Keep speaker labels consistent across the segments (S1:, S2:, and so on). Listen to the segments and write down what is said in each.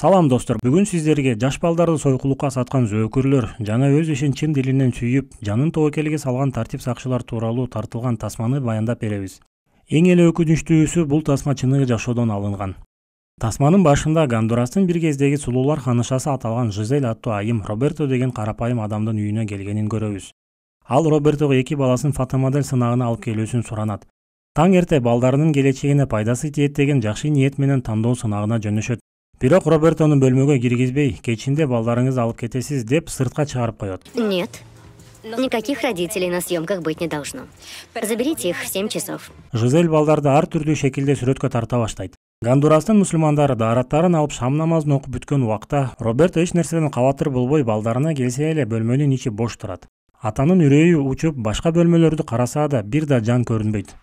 S1: Салам достор, бүгүн сиздерге жаш балдарды сойкулукка саткан зөөкүрлөр жана өз ишин чын дилинен сүйүп, жанын тобокелге салган тартип сакчылар тууралуу тартылган тасманы баяндап беребиз. Эң эле өкүнүчтүүсү бул тасма чыныгы жашоодон алынган. Тасманын башында Гондурастын бир кездеги сулуулар ханышасы аталган Жизель аттуу айым Роберто деген карапайым адамдын үйүнө келгенин көрөбүз. Ал Робертого 2 баласын фотомодель сынагына алып келүүсүн суранат. Таң эрте балдарынын келечегине пайдасы тиет деген жакшы ниет менен тандоо сынагына жөнөшөт. Бирок Робертону бөлмөгө киргизбей, кечинде балдарыңызды алып кетесиз деп сыртка чыгарып коет.
S2: Нет, никаких родителей на съемках быть не должно. Заберите их в 7 часов.
S1: Жизель балдарды ар түрдүү шекилде сүрөткө тарта баштайт. Гондурастын мусулмандары даараттарын алып шам намазын окуп бүткөн убакта Роберто эч нерседен кабатыр болбой балдарына келсе эле бөлмөнүн ичи бош турат. Атанын үрөйү учуп, башка бөлмөлөрдү караса да бир да жан көрүнбөйт.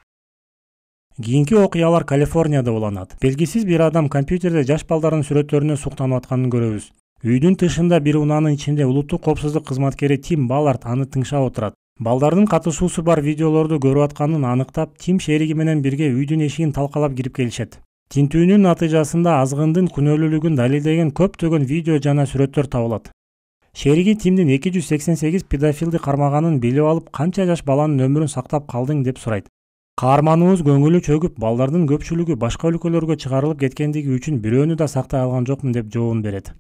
S1: Кийинки окуялар Калифорнияда уланат. Белгисиз бир адам компьютерде жаш балдардын сүрөттөрүнө суктанып атканын көрөбүз. Үйдүн тышында бир унаанын ичинде улуттук коопсуздук кызматкери Тим Баллард аны тыңшап отурат. Балдардын катышуусу бар видеолорду көрүп атканын аныктап, Тим шериги менен бирге үйдүн эшигин талкалап кирип келишет. Тинтүүнүн натыйжасында азгындын күнөөлүүлүгүн далилдеген көптөгөн видео жана сүрөттөр табылат. Шериги Тимдин 288 педофилди кармаганын билип алып, канча жаш баланын өмүрүн сактап калдың деп сурайт. Каарманыбыз көңүлү чөгүп, балдардын көпчүлүгү башка өлкөлөргө чыгарылып кеткендиги үчүн бирөөнү да сактай алган жокмун деп жообун берет.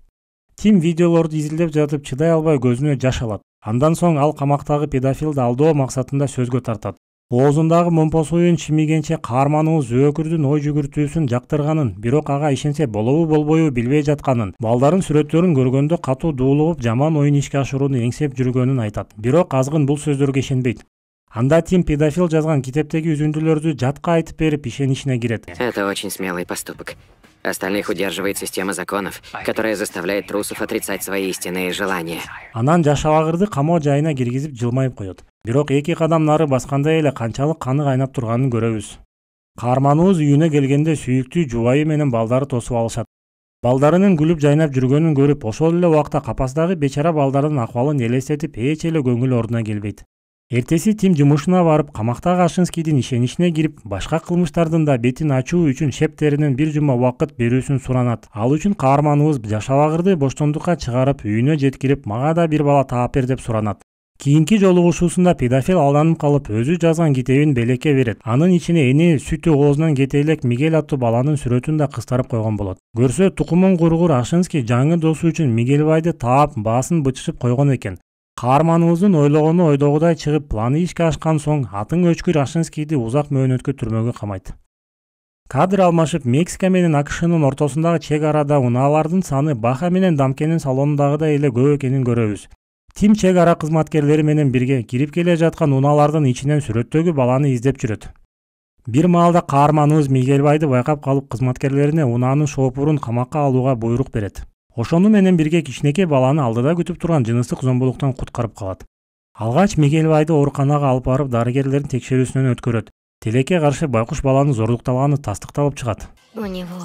S1: Тим видеолорду изилдеп жатып чыдай албай көзүнө жаш алат. Андан соң ал камактагы педофилди алдоо максатында сөзгө тартат. Оозундагы момпо суюн чимигенче каарманыбыз зөөкүрдүн ой жүгүртүүсүн жактырганын, бирок ага ишенсе болобу болбойбу билбей жатканын, балдардын сүрөттөрүн көргөндө катуу дуулугуп жаман оюн ишке ашырууну эңсеп жүргөнүн айтат. Бирок азгын бул сөздөргө ишенбейт. Анда Тим педофил жазган китептеги үзүндүлөрдү жатка айтып берип ишенишине кирет.
S3: Это очень смелый поступок. Остальных удерживает система законов, которая заставляет трусов отрицать свои истинные желания.
S1: Анан жашабагырды камоо жайына киргизип жылмайып коет. Бирок 2 кадам нары баскандай эле канчалык каны кайнап турганын көрөбүз. Каарманыбыз үйүнө келгенде сүйүктүү жубайы менен балдары тосуп алышат. Балдарынын күлүп жайнап жүргөнүн көрүп, ошол эле убакта капасдагы бечара балдардын акыбалын элестетип, эч эле көңүл ордуна келбейт. Эртеси Тим жумушуна барып, камактагы Ашинскийдин ишенишине кирип, башка кылмыштардын да бетин ачуу үчүн шептеринен бир жума убакыт берүүсүн суранат. Ал үчүн каарманыбыз жашабагырды боштондукка чыгарып, үйүнө жеткирип, мага да бир бала таап бер деп суранат. Кийинки жолугушуусунда педофил алданып калып, өзү жазган китебин белекке берет. Анын ичине эне сүтү оозунан кете элек Мигель аттуу баланын сүрөтүн да кыстырып койгон болот. Көрсө, тукумун кургур Ашинский жаңы досу үчүн Мигельбайды таап, баасын бычышып койгон экен. Каарманыбыздын ойлогону ойдогудай чыгып, планы ишке ашкан соң атын өчкүр Ашинскийди узак мөөнөткө түрмөгө камайт. Кадр алмашып, Мексика менен АКШнын ортосундагы чек арада унаалардын саны Баха менен Дамкенин салонундагыдай эле көп экенин көрөбүз. Тим чек ара кызматкерлери менен бирге кирип келе жаткан унаалардын ичинен сүрөттөгү баланы издеп жүрөт. Бир маалда каарманыбыз Мигельбайды байкап калып, кызматкерлерине унаанын шоопурун камакка алууга буйрук берет. Ошону менен бирге кичинекей баланы алдыда күтүп турган жыныстык зомбулуктан куткарып калат. Алгач Мигельбайды ооруканага алып барып дарыгерлердин текшерүүсүнөн өткөрөт. Тилекке каршы байкуш баланын зордукталганы тастыкталып чыгат.
S2: У него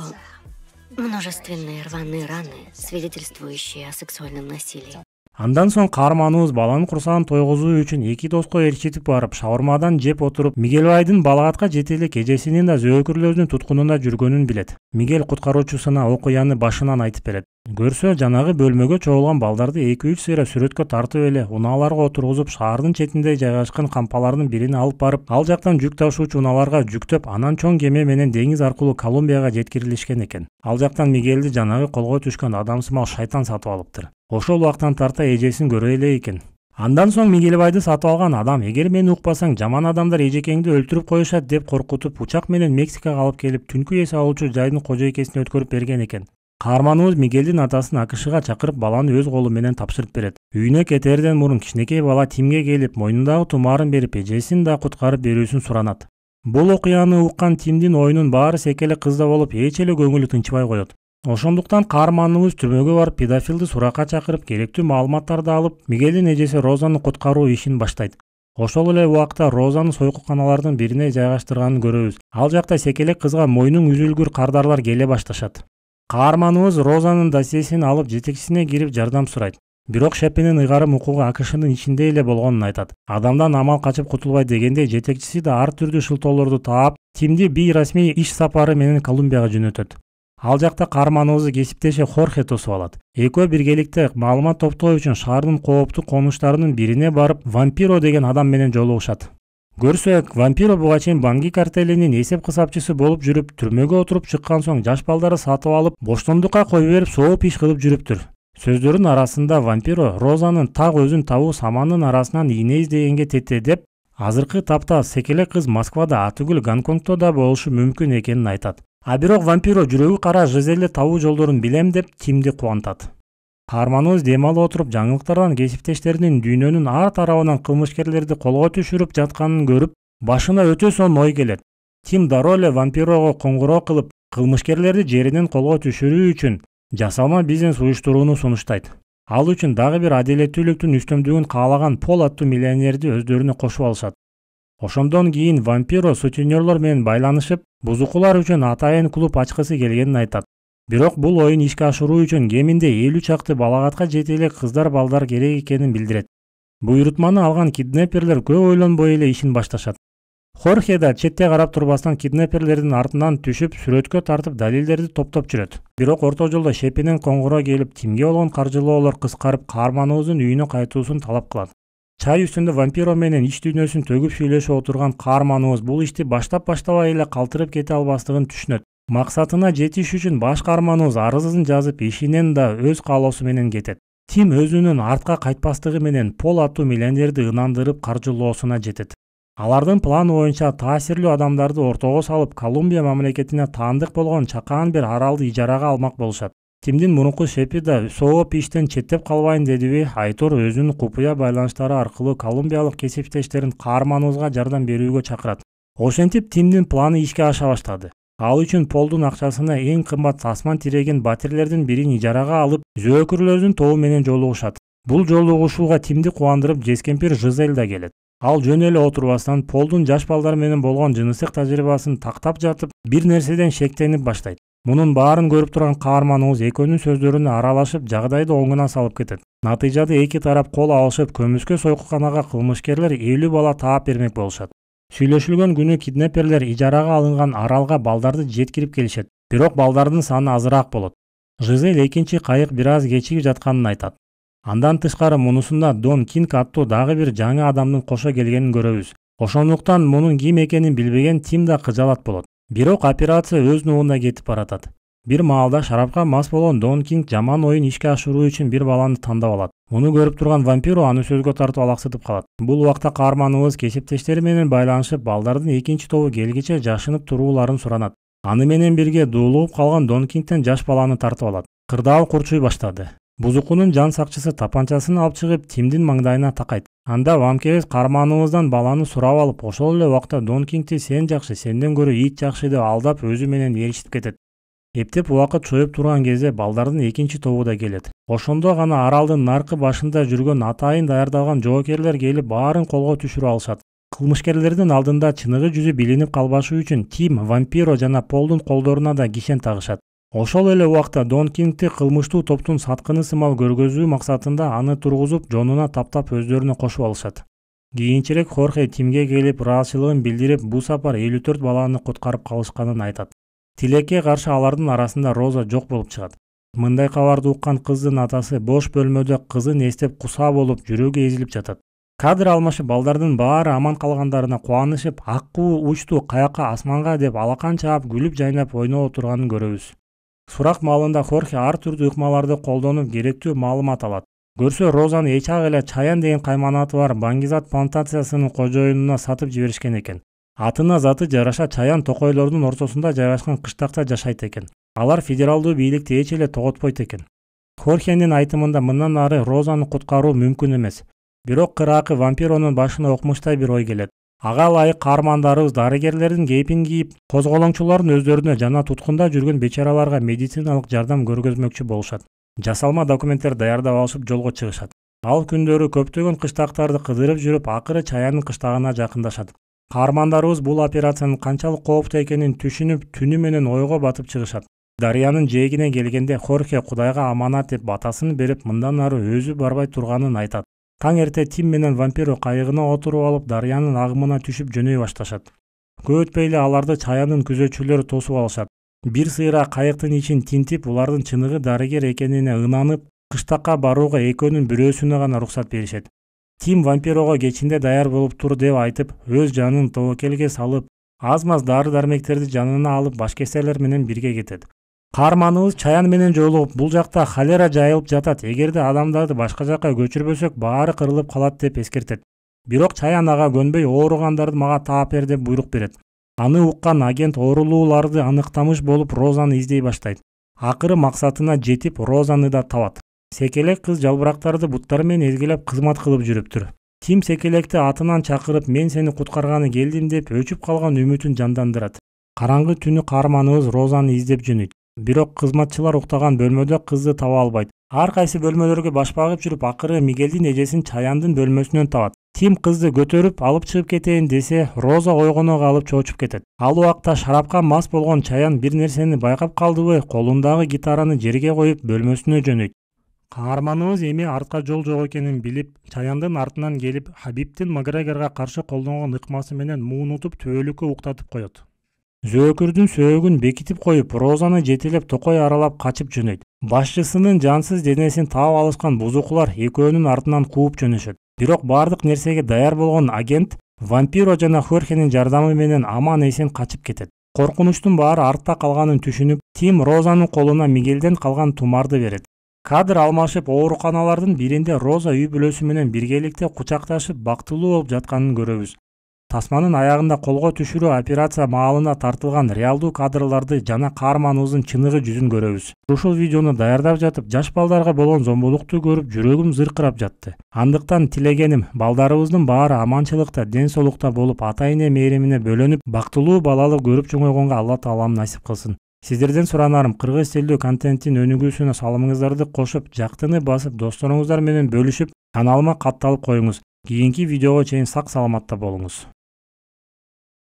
S2: множественные рваные раны, свидетельствующие о сексуальном насилии.
S1: Андан соң каарманыбыз баланын курсагын тойгузуу үчүн 2 доско ээрчитип барып, шаурмадан жеп отуруп, Мигельбайдын балагатка жете элек эжесинин да зөөкүрлөрдүн туткунунда жүргөнүн билет. Мигель куткаруучусуна окуяны башынан айтып берет. Көрсө, жанагы бөлмөгө чогулган балдарды 2-3 сыйра сүрөткө тартып эле унааларга отургузуп, шаардын четинде жайгашкан кампалардын бирине алып барып, ал жактан жүк ташуучу унааларга жүктөп, анан чоң кеме менен деңиз аркылуу Колумбияга жеткирилишкен экен. Ал жактан Мигельди жанагы колго түшкөн адамсымал шайтан сатып алыптыр. Ошол убактан тарта эжесин көрө эле экен. Андан соң Мигельбайды сатып алган адам, эгер мени укпасаң, жаман адамдар эжекеңди өлтүрүп коюшат деп коркутуп, учак менен Мексикага алып келип, түнкү эс алуучу жайдын кожойкесине өткөрүп берген экен. Каарманыбыз Мигельдин атасын АКШга чакырып, баланы өз колу менен тапшырып берет. Үйүнө кетерден мурун кичинекей бала Тимге келип, мойнундагы тумаарын берип, эжесин да куткарып берүүсүн суранат. Бул окуяны уккан Тимдин оюнун баары секеле кызда болуп, эч эле көңүлү тынчыбай коет. Ошондуктан каарманыбыз түрмөгө барып, педофилди суракка чакырып, керектүү маалыматтарды алып, Мигельдин эжеси Розаны куткаруу ишин баштайт. Ошол эле убакта Розаны сойкуканалардын бирине жайгаштырганын көрөбүз. Ал жакта секелек кызга мойнуң үзүлгүр кардарлар келе башташат. Каарманыбыз Розанын досьесин алып, жетекчисине кирип жардам сурайт. Бирок шепенин ыйгарым укугу АКШнын ичинде эле болгонун айтат. Адамдан амал качып кутулбайт дегенде жетекчиси да ар түрдүү шылтоолорду таап, Тимди бейрасмий иш сапары менен Колумбияга жөнөтөт. Ал жакта каарманыбызды кесиптеши Хорхе тосуп алат. Экөө биргеликте маалымат топтоо үчүн шаардын кооптуу конуштарынын бирине барып, Вампиро деген адам менен жолугушат. Көрсөк, Вампиро буга чейин банги картелинин эсеп кысапчысы болуп жүрүп, түрмөгө отуруп чыккан соң жаш балдары сатып алып, боштондукка кое берип, сооп иш кылып жүрүптүр. Сөздөрүнүн арасында Вампиро Розанын так өзүн табуу самандын арасынан ийне издегенге теттедеп, азыркы тапта секелек кыз Москвада атүгүл Гонконгдо да болушу мүмкүн экенин айтат. А бирок Вампиро жүрөгү кара Жизелди табуу жолдорун билем деп Тимди кубантат. Каарманыбыз дем алып отуруп жаңылыктардан кесиптештеринин дүйнөнүн ар тарабынан кылмышкерлерди колго түшүрүп жатканын көрүп, башына өтө сонун ой келет. Тим дароо эле Вампирого коңгуроо кылып, кылмышкерлерди жеринен колго түшүрүү үчүн жасалма бизнес уюштурууну сунуштайт. Ал үчүн дагы бир адилеттүүлүктүн үстөмдүгүн каалаган Пол аттуу миллионерди өздөрүнө кошуп алышат. Ошондон кийин Вампиро сутенерлор менен байланышып, бузукулар үчүн атайын клуб ачкысы келгенин айтат. Бирок бул оюн ишке ашыруу үчүн кеминде 50 чакты балагатка жете элек кыздар балдар керек экенин билдирет. Буйрутманы алган киднеперлер көп ойлонбой эле ишин башташат. Хорхе да четте карап турбастан киднеперлердин артынан түшүп, сүрөткө тартып далилдерди топтоп жүрөт. Бирок орто жолдо шепинен коңгуроо келип, Тимге болгон каржылоолор кыскарып, каарманыбыздын үйүнө кайтуусун талап кылат. Чай үстүндө Вампиро менен ич дүйнөсүн төгүп сүйлөшүп отурган каарманыбыз бул ишти баштабай эле калтырып кете албастыгын түшүнөт. Максатына жетиш үчүн баш каарманыбыз арызын жазып, ишинен да өз каалоосу менен кетет. Тим өзүнүн артка кайтпастыгы менен Пол аттуу миллионерди ынандырып каржылоосуна жетет. Алардын планы боюнча таасирлүү адамдарды ортого салып, Колумбия мамлекетине таандык болгон чакаан бир аралды ижарага алмак болушат. Тимдин мурунку шепи да сооп иштен четтеп калбайын дедиби, Айтор өзүнүн купуя байланыштары аркылуу колумбиялык кесиптештерин каарманыбызга жардам берүүгө чакырат. Ошентип Тимдин планы ишке аша баштады. Ал үчүн Полдун акчасына эң кымбат асман тиреген батирлердин бирин ижарага алып, зөөкүрлөрдүн тобу менен жолугушат. Бул жолугушууга Тимди кубандырып жескемпир Жизель да келет. Ал жөн эле отурбастан Полдун жаш балдар менен болгон жыныстык тажрыйбасын тактап жатып, бир нерседен шектенип баштайт. Мунун баарын көрүп турган каарманыбыз экөөнүн сөздөрүнө аралашып, жагдайды оңуна салып кетет. Натыйжада эки тарап кол алышып, көмүскө сойкуканага кылмышкерлер 50 бала таап бермек болушат. Сүйлөшүлгөн күнү киднеперлер ижарага алынган аралга балдарды жеткирип келишет. Бирок балдардын саны азыраак болот. Жизель экинчи кайык бир аз кечигип жатканын айтат. Андан тышкары мунусунда Дон Кинг аттуу дагы бир жаңы адамдын кошо келгенин көрөбүз. Ошондуктан мунун ким экенин билбеген Тим да кыжалат болот. Бирок операция өз нугунда кетип баратат. Бир маалда шарапка мас болгон Дон Кинг жаман оюн ишке ашыруу үчүн бир баланы тандап алат. Муну көрүп турган Вампиро аны сөзгө тартып алаксытып калат. Бул убакта каарманыбыз кесиптештери менен байланышып, балдардын экинчи тобу келгиче жашынып турууларын суранат. Аны менен бирге дуулугуп калган Дон Кингтен жаш баланы тартып алат. Кырдаал курчуй баштады. Бузукунун жан сакчысы тапанчасын алып чыгып, Тимдин маңдайына такайт. Анда Вамкебиз каарманыбыздан баланы сурап алып, ошол эле убакта Дон Кингти сен жакшы, сенден көрө ит жакшы деп алдап өзү менен ээрчитип кетет. Эптеп убакыт чоюп турган кезде балдардын экинчи тобу да келет. Ошондо гана аралдын наркы башында жүргөн атайын даярдалган жоокерлер келип баарын колго түшүрүп алышат. Кылмышкерлердин алдында чыныгы жүзү билинип калбашы үчүн Тим, Вампиро жана Полдун колдоруна да кишен тагышат. Ошол эле убакта Дон Кингти кылмыштуу топтун саткыны сымал көргөзүү максатында аны тургузуп, жонуна таптап өздөрүнө кошуп алышат. Кийинчерээк Хорхе Тимге келип, ыраазычылыгын билдирип, бул сапар 54 баланы куткарып калышканын айтат. Тилекке каршы алардын арасында Роза жок болуп чыгат. Мындай кабарды уккан кыздын атасы бош бөлмөдө кызын эстеп куса болуп, жүрөгү эзилип жатат. Кадр алмашып, балдардын баары аман калгандарына кубанышып, аккуу учту каяка асманга деп алакан чаап, күлүп жайнап ойноп отурганын көрөбүз. Сурак маалында Хорхе ар түрдүү ыкмаларды колдонуп, керектүү маалымат алат. Көрсө Розаны эчак эле Чаян деген кайманаты бар Баңгизат плантациясынын кожоюнуна сатып жиберишкен экен. Атына заты жараша Чаян токойлордун ортосунда жайгашкан кыштакта жашайт экен. Алар федералдуу бийликти эч эле тоготпойт экен. Хорхенин айтымында мындан ары Розаны куткаруу мүмкүн эмес. Бирок кыракы Вампиронун башына окмуштай бир ой келет. Ага ылайык каармандарыбыз дарыгерлердин кейпин кийип, козголоңчулардын өздөрүнө жана туткунда жүргөн бечараларга медициналык жардам көргөзмөкчү болушат. Жасалма документтер даярдап алышып жолго чыгышат. Ал күндөрү көптөгөн кыштактарды кыдырып жүрүп, акыры Чаянын кыштагына жакындашат. Каармандарыбыз бул операциянын канчалык кооптуу экенин түшүнүп, түнү менен ойго батып чыгышат. Дарыянын жээгине келгенде Хорхе Кудайга аманат деп батасын берип, мындан ары өзү барбай турганын айтат. Таң эрте Тим менен Вампиро кайыгына отуруп алып, дарыянын агымына түшүп жөнөй башташат. Көп өтпөй эле аларды Чаянын күзөтчүлөрү тосуп алышат. Бир сыйра кайыктын ичин тинтип, улардын чыныгы дарыгер экенине ынанып, кыштакка барууга экөөнүн бирөөсүнө гана уруксат беришет. Тим вампирого кечинде даяр болуп тур деп айтып, өз жанын тобокелге салып, аз-маз дары-дармектерди жанына алып башкесерлер менен бирге кетет. Каарманыбыз чаян менен жолугуп, бул жакта холера жайылып жатат. Эгерде адамдарды башка жакка көчүрбөсөк, баары кырылып калат деп эскертет. Бирок чаян ага көнбөй, ооругандарды мага таап бер деп буйрук берет. Аны уккан агент оорулууларды аныктамыш болуп Розаны издей баштайт. Акыры максатына жетип, Розаны да табат. Секелек кыз жалбырактарды буттары менен элгилеп кызмат кылып жүрүптүр. Тим секелекти атынан чакырып, мен сени куткарганы келдим деп өчүп калган үмүтүн жандандырат. Караңгы түнү каарманыбыз Розаны издеп жөнөйт. Бирок кызматчылар уктаган бөлмөдө кызды таба албайт. Ар кайсы бөлмөлөргө баш багып жүрүп, акыры Мигелдин эжесин Чаяндын бөлмөсүнөн табат. Тим кызды көтөрүп алып чыгып кетейин десе, Роза ойгоного алып чоочуп кетет. Ал убакта шарапка мас болгон Чаян бир нерсени байкап калдыбы, колундагы гитараны жерге коюп бөлмөсүнө жөнөйт. Каарманыбыз эми артка жол жок экенин билип, Чаяндын артынан келип, Хабибтин Макгрегорго каршы колдонгон ыкмасы менен муунутуп төөлүккө уктатып коет. Зөөкүрдүн сөөгүн бекитип коюп, Розаны жетелеп токой аралап качып жөнөйт. Башчысынын жансыз денесин таап алышкан бузукулар экөөнүн артынан кууп жөнөшөт. Бирок бардык нерсеге даяр болгон агент Вампиро жана Хорхенин жардамы менен аман-эсен качып кетет. Коркунучтун баары артта калганын түшүнүп, Тим Розанын колуна Мигелден калган тумарды берет. Кадр алмашып, ооруканалардын биринде Роза үй бүлөсү менен биргеликте кучакташып бактылуу болуп жатканын көрөбүз. Тасманын аягында колго түшүрүү операция маалына тартылган реалдуу кадрларды жана каарманыбыздын чыныгы жүзүн көрөбүз. Ушул видеону даярдап жатып, жаш балдарга болгон зомбулукту көрүп, жүрөгүм зыркырап жатты. Андыктан тилегеним, балдарыбыздын баары аманчылыкта, ден соолукта болуп, ата-эне мээримине бөлөнүп, бактылуу балалык көрүп чоңойгонго Алла Таалам насип кылсын. Сиздерден суранарым, кыргыз тилдүү контенттин өнүгүүсүнө салымыңыздарды кошуп, жактыны басып, досторуңуздар менен бөлүшүп, каналыма катталып коюңуз. Кийинки видеого чейин сак саламатта болуңуз.